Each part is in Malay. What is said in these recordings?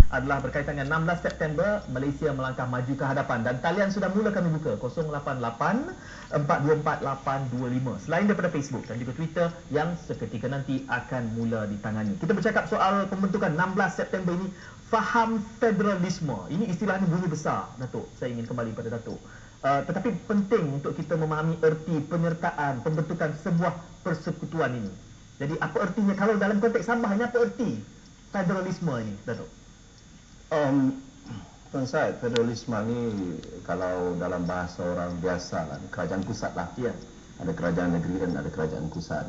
adalah berkaitan dengan 16 September Malaysia melangkah maju ke hadapan, dan talian sudah mula kami buka 088-424-825 selain daripada Facebook dan juga Twitter yang seketika nanti akan mula ditangani. Kita bercakap soal pembentukan 16 September ini. Faham federalisme, ini istilahnya bunyi besar, Datuk. Saya ingin kembali pada Datuk. Tetapi penting untuk kita memahami erti penyertaan pembentukan sebuah persekutuan ini. Jadi apa ertinya kalau dalam konteks Sabah, ini apa erti federalisme ini, Datuk? Tuan Syed, federalisme ni kalau dalam bahasa orang biasa lah, kerajaan pusat lah. Ya. Ada kerajaan negeri dan ada kerajaan pusat.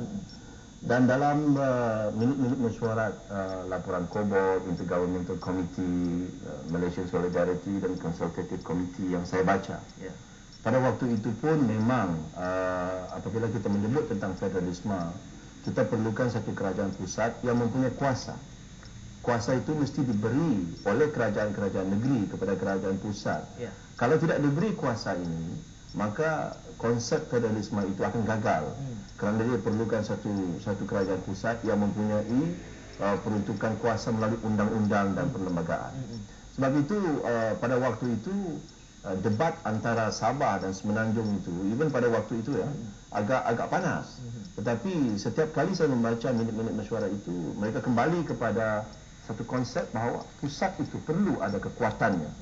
Dan dalam minit-minit mesyuarat laporan COBOL, Intergovernmental Committee, Malaysian Solidarity dan Consultative Committee yang saya baca, pada waktu itu pun memang apabila kita menyebut tentang federalisme, kita perlukan satu kerajaan pusat yang mempunyai kuasa. Kuasa itu mesti diberi oleh kerajaan-kerajaan negeri kepada kerajaan pusat. Kalau tidak diberi kuasa ini, maka konsep federalisme itu akan gagal. Kerana dia perlukan satu kerajaan pusat yang mempunyai peruntukan kuasa melalui undang-undang dan perlembagaan. Sebab itu pada waktu itu debat antara Sabah dan Semenanjung itu, even pada waktu itu agak panas. Tetapi setiap kali saya membaca minit-minit mesyuarat itu, mereka kembali kepada satu konsep bahawa pusat itu perlu ada kekuatannya,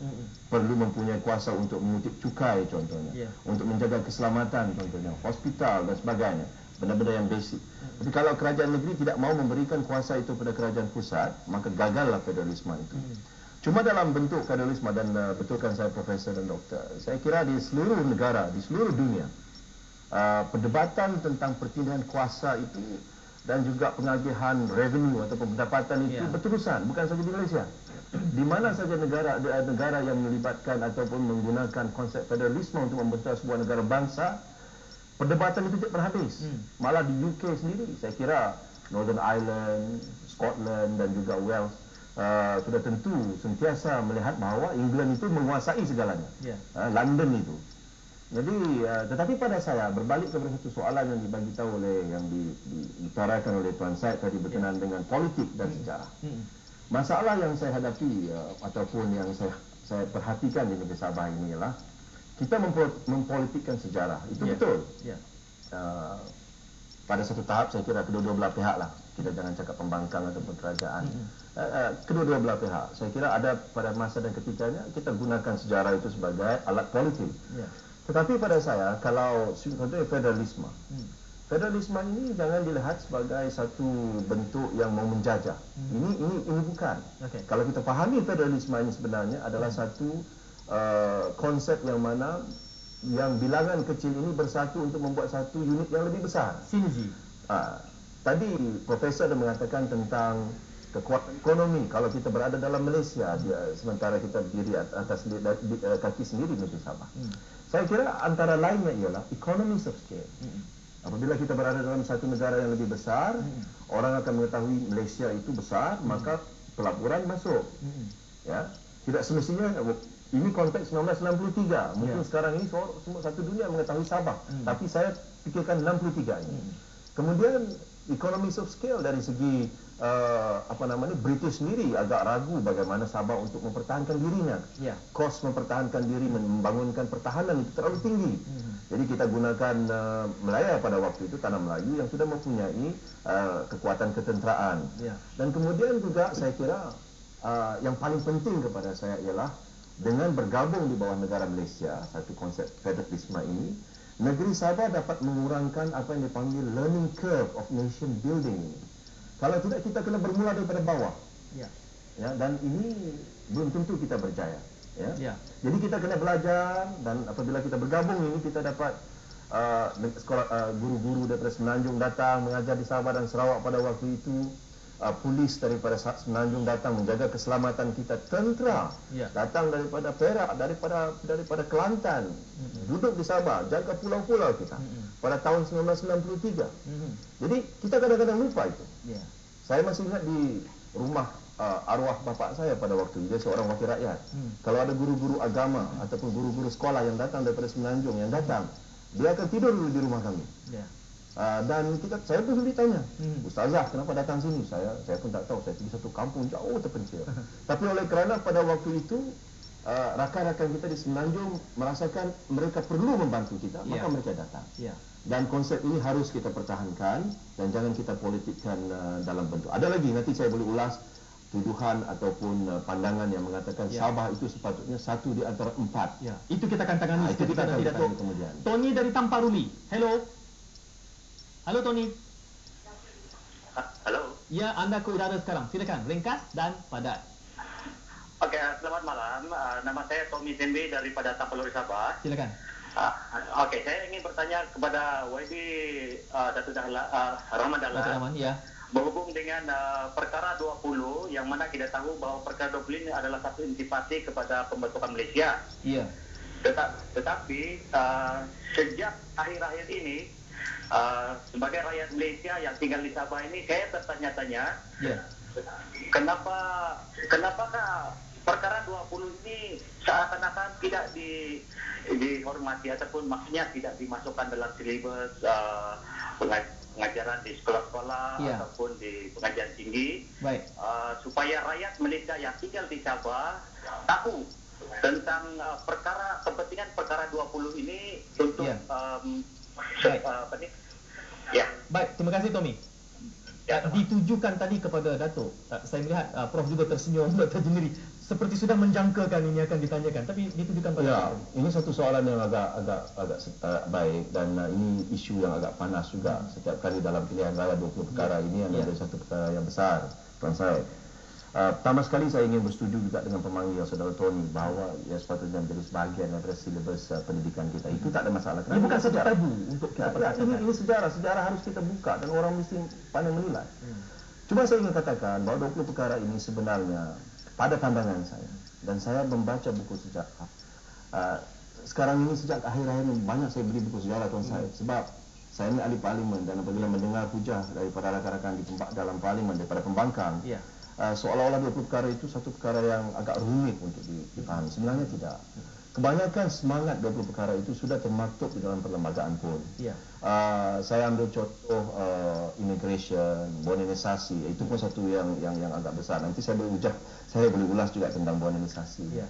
perlu mempunyai kuasa untuk mengutip cukai contohnya, untuk menjaga keselamatan contohnya, hospital dan sebagainya, benda-benda yang basic. Tapi kalau kerajaan negeri tidak mau memberikan kuasa itu pada kerajaan pusat, maka gagallah federalisme itu. Cuma dalam bentuk federalisme, dan betulkan saya profesor dan doktor, saya kira di seluruh negara, di seluruh dunia, perdebatan tentang perpindahan kuasa itu dan juga pengagihan revenue atau pendapatan itu berterusan, bukan saja di Malaysia. Di mana saja negara yang melibatkan ataupun menggunakan konsep federalisme untuk membentuk sebuah negara bangsa, perdebatan itu tidak berhabis. Malah di UK sendiri, saya kira Northern Ireland, Scotland dan juga Wales sudah tentu sentiasa melihat bahawa England itu menguasai segalanya, London itu. Jadi, tetapi pada saya berbalik kepada satu soalan yang dibagi tahu oleh, yang diutarakan oleh Tuan Syed tadi berkenaan dengan politik dan sejarah. Masalah yang saya hadapi ataupun yang saya perhatikan di negeri Sabah ini ialah kita mempolitikkan sejarah. Itu betul. Pada satu tahap saya kira kedua-dua belah pihak lah. Kita jangan cakap pembangkang ataupun kerajaan. Kedua-dua belah pihak. Saya kira ada pada masa dan ketikanya kita gunakan sejarah itu sebagai alat politik. Tetapi pada saya, kalau contohnya federalisme, federalisme ini jangan dilihat sebagai satu bentuk yang mau menjajah. Ini bukan. Kalau kita pahami federalisme ini sebenarnya adalah satu konsep yang mana yang bilangan kecil ini bersatu untuk membuat satu unit yang lebih besar. Sinergi. Tadi profesor dah mengatakan tentang kekuatan ekonomi. Kalau kita berada dalam Malaysia, sementara kita berdiri atas kaki sendiri di negeri Sabah. Saya kira antara lainnya ialah economies of scale. Apabila kita berada dalam satu negara yang lebih besar, orang akan mengetahui Malaysia itu besar, maka pelaburan masuk. Tidak semestinya ini konteks 1963. Mungkin sekarang ini semua satu dunia mengetahui Sabah, tapi saya fikirkan 63 ini. Kemudian economies of scale dari segi British sendiri agak ragu bagaimana Sabah untuk mempertahankan dirinya. Kos mempertahankan diri, membangunkan pertahanan itu terlalu tinggi. Jadi kita gunakan Melaya pada waktu itu, tanah Melayu yang sudah mempunyai kekuatan ketenteraan. Dan kemudian juga saya kira yang paling penting kepada saya ialah dengan bergabung di bawah negara Malaysia, satu konsep federalisme ini, negeri Sabah dapat mengurangkan apa yang dipanggil learning curve of nation building ini. Kalau tidak, kita kena bermula daripada bawah. Dan ini belum tentu kita berjaya. Jadi kita kena belajar, dan apabila kita bergabung ini, kita dapat guru-guru daripada Semenanjung datang mengajar di Sabah dan Sarawak pada waktu itu. Polis daripada Semenanjung datang menjaga keselamatan kita, tentera datang daripada Perak, daripada Kelantan, duduk di Sabah, jaga pulau-pulau kita pada tahun 1993. Jadi kita kadang-kadang lupa itu. Saya masih ingat di rumah arwah bapa saya pada waktu itu, dia seorang wakil rakyat. Kalau ada guru-guru agama ataupun guru-guru sekolah yang datang daripada Semenanjung yang datang, dia akan tidur dulu di rumah kami. Dan saya pun sendiri tanya, Ustazah kenapa datang sini? Saya pun tak tahu, saya pergi satu kampung jauh terpencil. Tapi oleh kerana pada waktu itu rakan-rakan kita di Semenanjung merasakan mereka perlu membantu kita, maka mereka datang. Dan konsep ini harus kita pertahankan dan jangan kita politikkan dalam bentuk. Ada lagi, nanti saya boleh ulas tuduhan ataupun pandangan yang mengatakan Sabah itu sepatutnya satu di antara 4. Itu kita akan tangani. Itu kita akan tangani kemudian. Tony dari Tamparuli. Hello. Halo Tony. Halo. Ya, Anda ke udara sekarang. Silakan, ringkas dan padat. Okey, selamat malam. Nama saya Tommy Zembe daripada Tampaluri Sabah. Silakan. Okey, saya ingin bertanya kepada YB Datuk Rahman Dahlan. Berhubung dengan perkara 20 yang mana kita tahu bahawa perkara 20 ini adalah satu intipati kepada pembentukan Malaysia. Ya. Tetapi sejak akhir-akhir ini sebagai rakyat Malaysia yang tinggal di Sabah ini, saya bertanya-tanya, kenapakah perkara 20 ini seakan-akan tidak dihormati ataupun maksudnya tidak dimasukkan dalam silibus pengajaran di sekolah-sekolah ataupun di pengajian tinggi, supaya rakyat Malaysia yang tinggal di Sabah tahu tentang kepentingan perkara 20 ini untuk Baik, terima kasih Tommy. Ditujukan tadi kepada Datuk. Saya melihat Prof juga tersenyum, Dr. Jemiri, seperti sudah menjangkakan ini akan ditanyakan, tapi ditujukan pada ini satu soalan yang agak baik dan ini isu yang agak panas juga. Setiap kali dalam pilihan raya 20 perkara ini ada satu perkara yang besar, tuan saya. Pertama sekali saya ingin bersetuju juga dengan pemanggil saudara Tony bahawa ia sepatutnya menjadi sebahagian daripada silibus pendidikan kita. Itu tak ada masalah. Ini bukan satu tabu untuk kita perhatikan. Ini sejarah harus kita buka dan orang mesti pandai menilai. Cuma saya ingin katakan bahawa 20 perkara ini sebenarnya pada pandangan saya, dan saya membaca buku sejarah sekarang ini, sejak akhir-akhir ini banyak saya beli buku sejarah tuan saya, sebab saya ini ahli parlimen dan apabila mendengar hujah daripada rakan-rakan di dalam parlimen daripada pembangkang, seolah-olah 20 perkara itu satu perkara yang agak rumit untuk dipahami. Sebenarnya tidak. Kebanyakan semangat 20 perkara itu sudah termaktub di dalam perlembagaan pun. Saya ambil contoh immigration, bonisasi, itu pun satu yang agak besar. Nanti saya boleh ulas juga tentang bonisasi.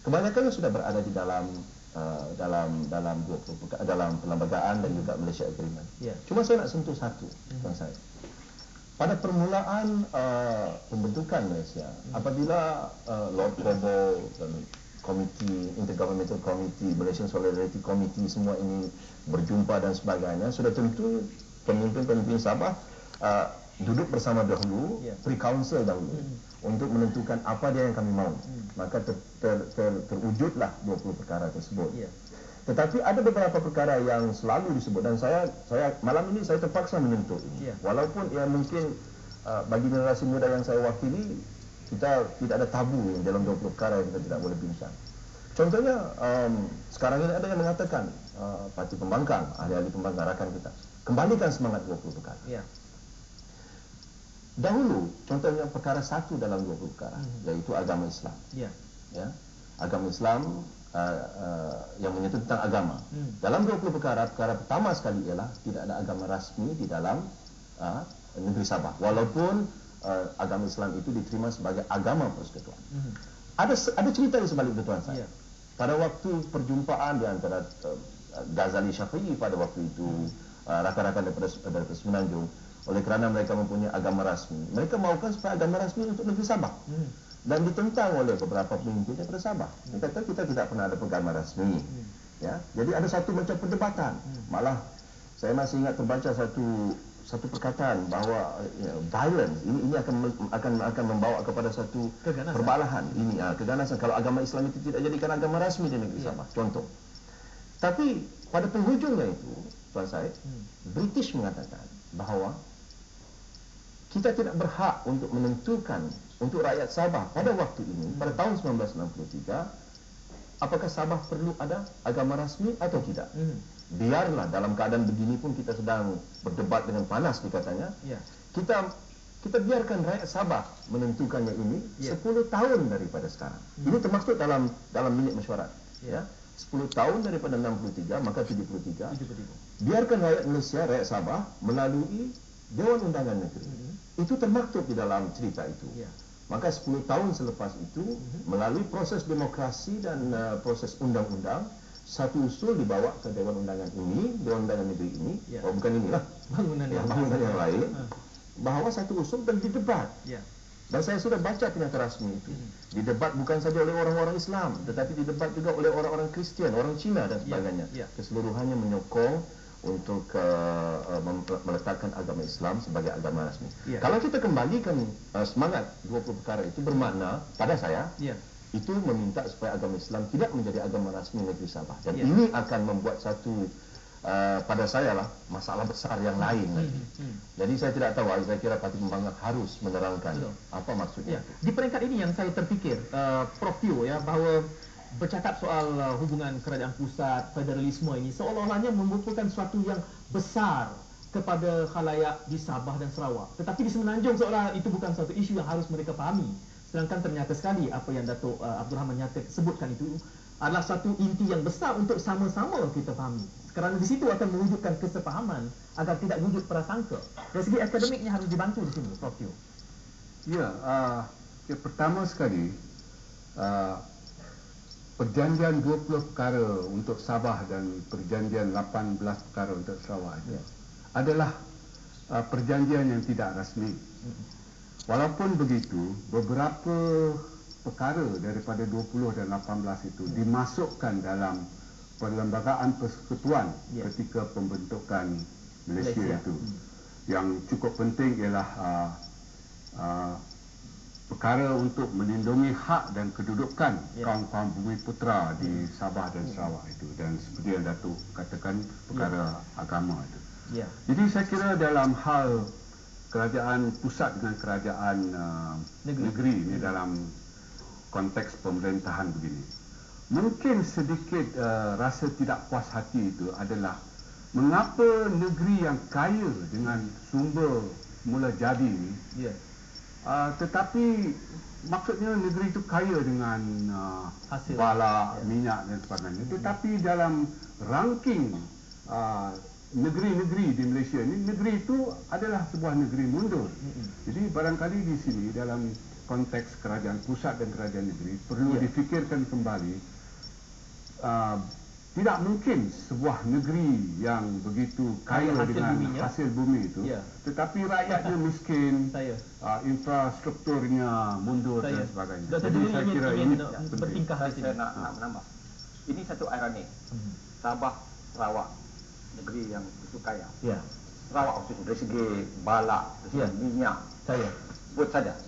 Kebanyakan sudah berada di dalam 20 dalam perlembagaan dan juga Malaysia Agreement. Cuma saya nak sentuh satu, tuan saya. Pada permulaan pembentukan Malaysia, apabila Lord Corbo dan Komiti Intergovernmental Committee, Malaysian Solidarity Committee, semua ini berjumpa dan sebagainya, sudah tentu pemimpin-pemimpin Sabah duduk bersama dahulu, pre-council dahulu, untuk menentukan apa dia yang kami mahu. Maka terwujudlah 20 perkara tersebut. Tetapi ada beberapa perkara yang selalu disebut dan saya malam ini saya terpaksa menyentuh ini. Walaupun ia mungkin bagi generasi muda yang saya wakili, kita tidak ada tabu dalam 20 perkara yang kita tidak boleh bincang. Contohnya sekarang ini ada yang mengatakan parti pembangkang, ahli-ahli pembangkang rakan kita, kembalikan semangat 20 perkara. Dahulu contohnya perkara 1 dalam 20 perkara, yaitu agama Islam. Agama Islam yang menyentuh tentang agama. Dalam 20 perkara pertama sekali ialah tidak ada agama rasmi di dalam negeri Sabah, walaupun agama Islam itu diterima sebagai agama persekutuan. Ada cerita di sebalik itu tuan saya. Pada waktu perjumpaan di antara Ghazali Syafi'i pada waktu itu, rakan-rakan daripada Semenanjung, oleh kerana mereka mempunyai agama rasmi, mereka mahukan supaya agama rasmi untuk negeri Sabah. Dan ditentang oleh beberapa pemimpin daripada Sabah. Mereka kata kita tidak pernah ada agama rasmi. Jadi ada satu macam perdebatan. Malah saya masih ingat terbaca satu perkataan bahawa violence ini akan membawa kepada satu perbalahan. Ini keganasan kalau agama Islam itu tidak jadikan agama rasmi di negeri Sabah. Contoh. Tapi pada penghujungnya itu, tuan saya, British mengatakan bahawa kita tidak berhak untuk menentukan untuk rakyat Sabah pada waktu ini, pada tahun 1963, apakah Sabah perlu ada agama rasmi atau tidak. Biarlah dalam keadaan begini pun kita sedang berdebat dengan panas dikatanya, kita biarkan rakyat Sabah menentukannya ini 10 tahun daripada sekarang. Ini termasuk dalam minit mesyuarat. 10 tahun daripada 63, maka 73. Biarkan rakyat Malaysia, rakyat Sabah melalui Dewan Undangan Negeri. Itu termaktub di dalam cerita itu. Maka 10 tahun selepas itu, melalui proses demokrasi dan proses undang-undang, satu usul dibawa ke Dewan Undangan ini, Dewan Undangan Negeri ini, bukan inilah, bangunan yang lain, bahawa satu usul dan didebat. Dan saya sudah baca pernyataan rasmi itu. Didebat bukan saja oleh orang-orang Islam, tetapi didebat juga oleh orang-orang Kristian, orang Cina dan sebagainya. Keseluruhannya menyokong untuk meletakkan agama Islam sebagai agama rasmi. Kalau kita kembalikan semangat 20 perkara itu, bermakna pada saya itu meminta supaya agama Islam tidak menjadi agama rasmi negeri Sabah. Dan ini akan membuat satu pada saya lah masalah besar yang lain. Jadi saya tidak tahu, saya kira Parti Pembangkang harus menerangkan apa maksudnya. Di peringkat ini yang saya terfikir, Prof Teo, bahawa bercakap soal hubungan kerajaan pusat, federalisme ini seolah-olahnya merupakan suatu yang besar kepada khalayak di Sabah dan Sarawak. Tetapi di Semenanjung seolah itu bukan suatu isu yang harus mereka fahami. Sedangkan ternyata sekali apa yang Datuk Abdul Rahman sebutkan itu adalah satu inti yang besar untuk sama-sama kita fahami. Kerana di situ akan mewujudkan kesepahaman agar tidak wujud prasangka. Dari segi akademiknya harus dibantu di sini, Prof Teo. Pertama sekali, perjanjian 20 perkara untuk Sabah dan perjanjian 18 perkara untuk Sarawak itu adalah perjanjian yang tidak rasmi. Walaupun begitu, beberapa perkara daripada 20 dan 18 itu dimasukkan dalam perlembagaan persekutuan ketika pembentukan Malaysia itu. Yang cukup penting ialah perkara untuk melindungi hak dan kedudukan kaum-kaum bumi putera di Sabah dan Sarawak itu, dan seperti yang Datuk katakan perkara agama itu. Jadi saya kira dalam hal kerajaan pusat dengan kerajaan negeri ini dalam konteks pemerintahan begini, mungkin sedikit rasa tidak puas hati itu adalah mengapa negeri yang kaya dengan sumber mula jadi ini, tetapi maksudnya negeri itu kaya dengan bala, minyak dan sebagainya, tetapi dalam ranking negeri-negeri di Malaysia ini, negeri itu adalah sebuah negeri mundur. Jadi barangkali di sini dalam konteks kerajaan pusat dan kerajaan negeri perlu difikirkan kembali. Tidak mungkin sebuah negeri yang begitu kaya dengan hasil bumi itu, tetapi rakyatnya miskin, infrastrukturnya mundur dan sebagainya. Jadi saya kira ini penting. Saya nak menambah. Ini satu ironi. Sabah, Sarawak, negeri yang begitu kaya. Sarawak dari segi bala, dari segi minyak, sebut saja.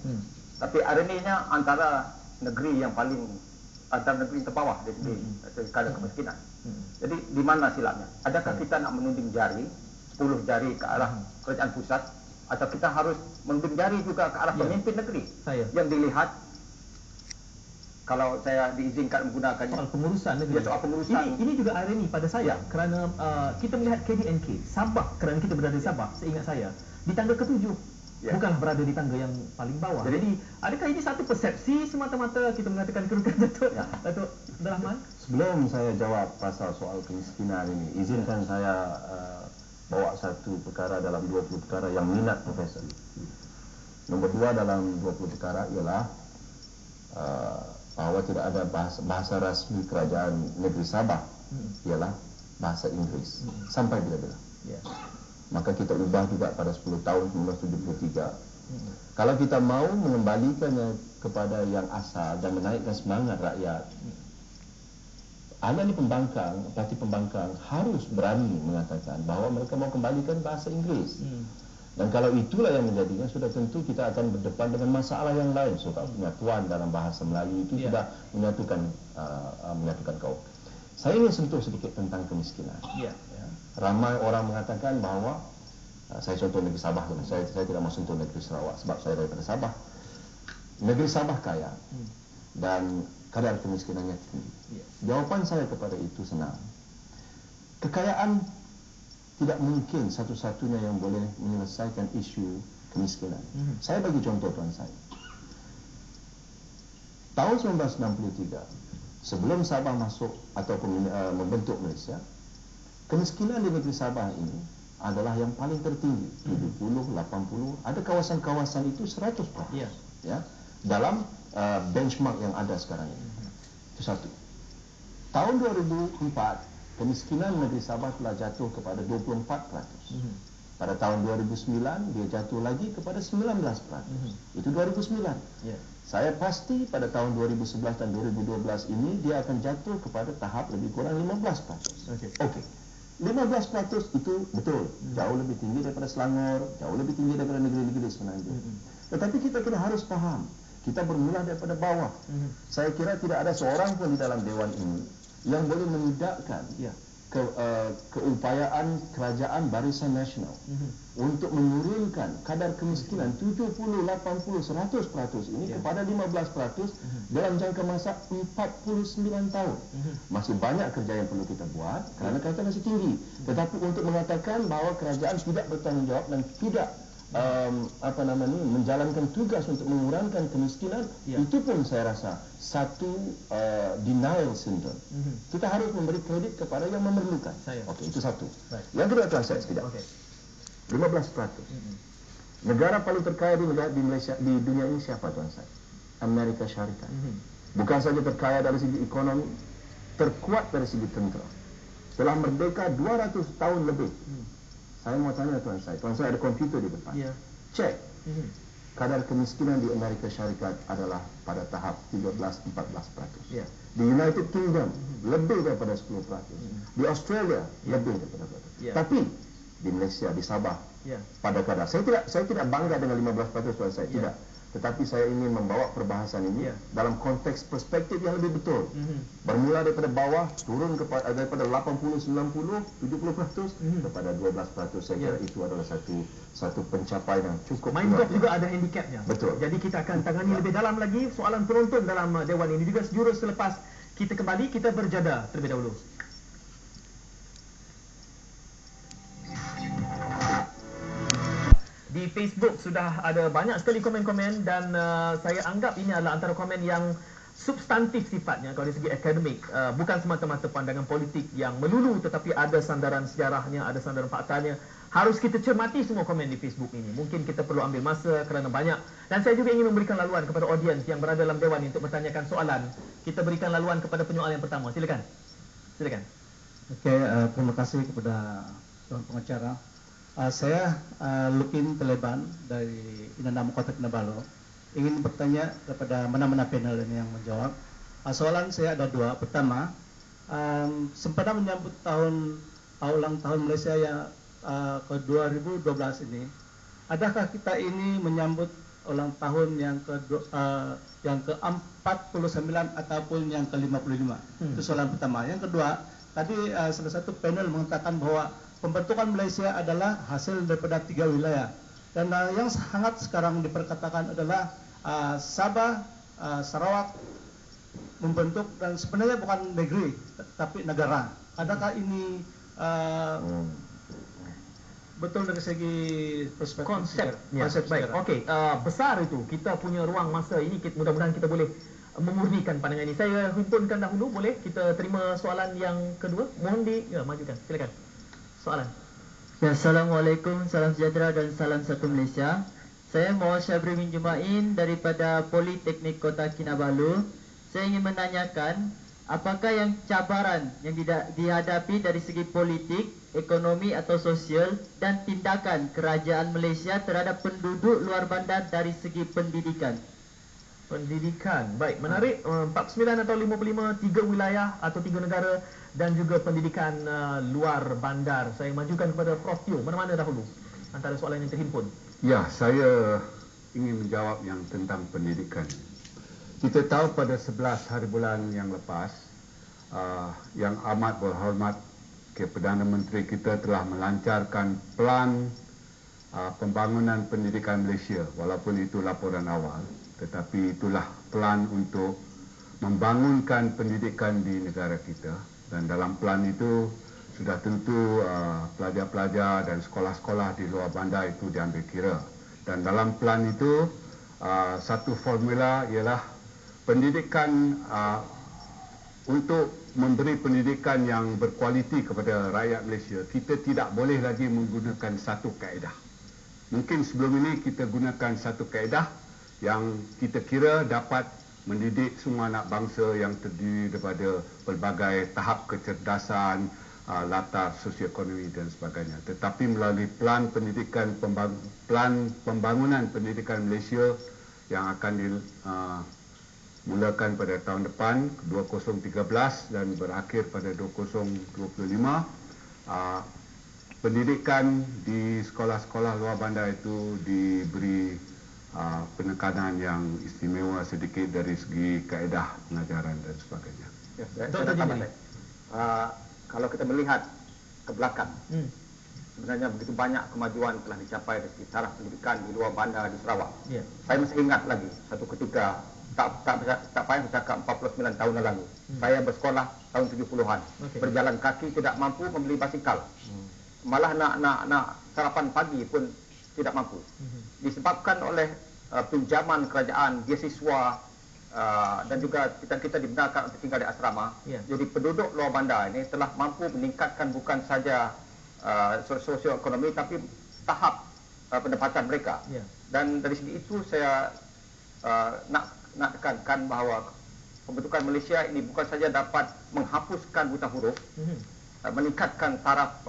Tapi ironinya antara negeri yang paling, antara negeri terbawah dari segi kadar kemiskinan. Jadi di mana silapnya? Adakah kita nak menunding jari, 10 jari ke arah kerajaan pusat, atau kita harus menunding jari juga ke arah pemimpin negeri yang dilihat, kalau saya diizinkan menggunakannya, soal pengurusan negeri. Soal pengurusan. Ini juga ironi pada saya, kerana kita melihat KDNK Sabah, kerana kita berada di Sabah, seingat saya di tangga ke-7. Bukanlah berada di tangga yang paling bawah. Jadi adakah ini satu persepsi semata-mata kita mengatakan kedudukan Datuk Abdul Rahman? Sebelum saya jawab pasal soal kemiskinan ini, izinkan saya bawa satu perkara dalam 20 perkara yang minat Profesor. Nombor 2 dalam 20 perkara ialah bahawa tidak ada bahasa rasmi kerajaan negeri Sabah, ialah bahasa Inggeris sampai bila-bila. Maka kita ubah juga pada 10 tahun 1973. Kalau kita mau mengembalikannya kepada yang asal dan menaikkan semangat rakyat, ahli pembangkang, Parti Pembangkang harus berani mengatakan bahawa mereka mau kembalikan bahasa Inggeris. Dan kalau itulah yang menjadikan, sudah tentu kita akan berdepan dengan masalah yang lain. Soal penyatuan dalam bahasa Melayu itu sudah menyatukan kaum. Saya ingin sentuh sedikit tentang kemiskinan. Ramai orang mengatakan bahawa saya contoh negeri Sabah, saya tidak mau sentuh negeri Sarawak sebab saya daripada Sabah. Negeri Sabah kaya dan kadar kemiskinannya tinggi. Jawapan saya kepada itu senang. Kekayaan tidak mungkin satu-satunya yang boleh menyelesaikan isu kemiskinan. Saya bagi contoh tuan saya. Tahun 1963 sebelum Sabah masuk ataupun membentuk Malaysia, kemiskinan di negeri Sabah ini adalah yang paling tertinggi, 70, 80, ada kawasan-kawasan itu 100%. Ya, dalam benchmark yang ada sekarang ini. Itu satu. Tahun 2004, kemiskinan negeri Sabah telah jatuh kepada 24%. Pada tahun 2009, dia jatuh lagi kepada 19%. Itu 2009. Saya pasti pada tahun 2011 dan 2012 ini, dia akan jatuh kepada tahap lebih kurang 15%. Okey. 15% itu betul, jauh lebih tinggi daripada Selangor, jauh lebih tinggi daripada negeri-negeri semenanjung. Tetapi kita harus faham, kita bermula daripada bawah. Saya kira tidak ada seorang pun di dalam Dewan ini yang boleh menidakkan keupayaan kerajaan Barisan Nasional untuk menurunkan kadar kemiskinan 70, 80, 100% ini kepada 15% dalam jangka masa 49 tahun. Masih banyak kerja yang perlu kita buat kerana kerajaan masih tinggi. Tetapi untuk mengatakan bahawa kerajaan tidak bertanggungjawab dan tidak menjalankan tugas untuk mengurangkan kemiskinan, itu pun saya rasa satu denial syndrome. Kita harus memberi kredit kepada yang memerlukan. Okey, itu satu. Yang kedua, tuan saya sekejap. 15%. Negara paling terkaya di Malaysia, di dunia ini siapa, tuan saya? Amerika Syarikat. Bukan saja terkaya dari segi ekonomi, terkuat dari segi tentera. Telah merdeka 200 tahun lebih. Saya mau tanya tuan saya ada komputer di depan. Cek. Kadar kemiskinan di Amerika Syarikat adalah pada tahap 13-14%. Di United Kingdom lebih daripada 10%. Di Australia lebih daripada 10%. Tapi di Malaysia, di Sabah, pada kadar saya tidak bangga dengan 15% tuan saya, tidak. Tetapi saya ingin membawa perbahasan ini dalam konteks perspektif yang lebih betul. Bermula daripada bawah, turun daripada 80, 90, 70% kepada 12%. Saya kira itu adalah satu pencapaian yang cukup. Main golf juga ada handicapnya. Betul. Jadi kita akan tangani lebih dalam lagi soalan penonton dalam Dewan ini juga sejurus selepas kita kembali. Kita berjada terlebih dahulu. Di Facebook sudah ada banyak sekali komen-komen dan saya anggap ini adalah antara komen yang substantif sifatnya kalau dari segi akademik, bukan semata-mata pandangan politik yang melulu, tetapi ada sandaran sejarahnya, ada sandaran faktanya. Harus kita cermati semua komen di Facebook ini. Mungkin kita perlu ambil masa kerana banyak, dan saya juga ingin memberikan laluan kepada audiens yang berada dalam dewan ini untuk bertanyakan soalan. Kita berikan laluan kepada penyoal yang pertama. Silakan. Okey, terima kasih kepada tuan pengacara. Saya Lupin Teleban dari Inanam Kota Kinabalu. Ingin bertanya kepada mana-mana panel ini yang menjawab. Soalan saya ada dua. Pertama, sempena menyambut ulang tahun Malaysia yang ke 2012 ini, adakah kita ini menyambut ulang tahun yang ke-49 ataupun yang ke-55? Itu soalan pertama. Yang kedua, tadi salah satu panel mengatakan bahwa pembentukan Malaysia adalah hasil daripada 3 wilayah, dan yang sangat sekarang diperkatakan adalah Sabah, Sarawak membentuk, dan sebenarnya bukan negeri tapi negara. Adakah ini betul dari segi perspektif konsep baik? Okey, besar itu. Kita punya ruang masa ini, mudah-mudahan kita boleh memurnikan pandangan ini. Saya himpunkan dahulu, boleh kita terima soalan yang kedua? Mohon majukan, silakan. Soalan. Ya, Assalamualaikum, salam sejahtera dan salam satu Malaysia. Saya Muhammad Syabri bin Jumain daripada Politeknik Kota Kinabalu. Saya ingin menanyakan, apakah yang cabaran yang dihadapi dari segi politik, ekonomi atau sosial dan tindakan kerajaan Malaysia terhadap penduduk luar bandar dari segi pendidikan? Pendidikan, baik, menarik. 49 atau 55, 3 wilayah atau 3 negara, dan juga pendidikan luar bandar. Saya majukan kepada Prof Teo. Mana-mana dahulu antara soalan yang terhimpun? Ya, saya ingin menjawab yang tentang pendidikan. Kita tahu pada 11 hari bulan yang lepas, yang amat berhormat Perdana Menteri kita telah melancarkan plan pembangunan pendidikan Malaysia. Walaupun itu laporan awal, tetapi itulah plan untuk membangunkan pendidikan di negara kita. Dan dalam plan itu sudah tentu pelajar-pelajar dan sekolah-sekolah di luar bandar itu diambil kira. Dan dalam plan itu satu formula ialah pendidikan untuk memberi pendidikan yang berkualiti kepada rakyat Malaysia, kita tidak boleh lagi menggunakan satu kaedah. Mungkin sebelum ini kita gunakan satu kaedah yang kita kira dapat mendidik semua anak bangsa yang terdiri daripada pelbagai tahap kecerdasan, latar sosioekonomi dan sebagainya. Tetapi melalui plan pembangunan pendidikan Malaysia yang akan dimulakan pada tahun depan 2013 dan berakhir pada 2025, pendidikan di sekolah-sekolah luar bandar itu diberi penekanan yang istimewa sedikit dari segi kaedah pengajaran dan sebagainya. Ya, kalau kita melihat ke belakang, sebenarnya begitu banyak kemajuan telah dicapai dari taraf pendidikan di luar bandar di Sarawak. Saya masih ingat lagi satu ketika, tak payah bercakap 49 tahun lalu, saya bersekolah tahun 70-an, berjalan kaki tidak mampu membeli basikal, malah nak sarapan pagi pun tidak mampu, disebabkan oleh pinjaman kerajaan, beasiswa, dan juga kita dibenarkan untuk tinggal di asrama. Jadi penduduk luar bandar ini telah mampu meningkatkan bukan saja sosioekonomi tapi tahap pendapatan mereka. Dan dari segi itu saya nak tekankan bahawa pembentukan Malaysia ini bukan saja dapat menghapuskan buta huruf, meningkatkan taraf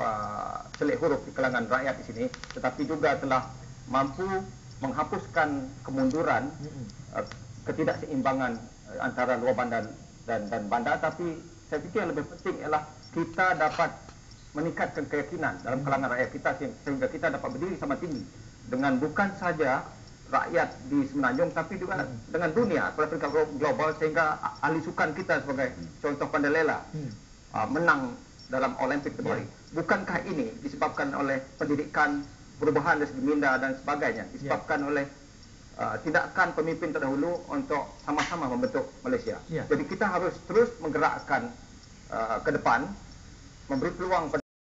selik huruf di kalangan rakyat di sini, tetapi juga telah mampu menghapuskan kemunduran, ketidakseimbangan antara luar bandar dan bandar. Tapi saya fikir yang lebih penting ialah kita dapat meningkatkan keyakinan dalam kalangan rakyat kita sehingga kita dapat berdiri sama tinggi dengan bukan saja rakyat di Semenanjung tapi juga dengan dunia pada peringkat global, sehingga ahli sukan kita sebagai contoh Pandalela menang dalam Olimpik kembali. Bukankah ini disebabkan oleh pendidikan, perubahan dari segi minda dan sebagainya, disebabkan oleh tindakan pemimpin terdahulu untuk sama-sama membentuk Malaysia. Jadi kita harus terus menggerakkan ke depan, memberi peluang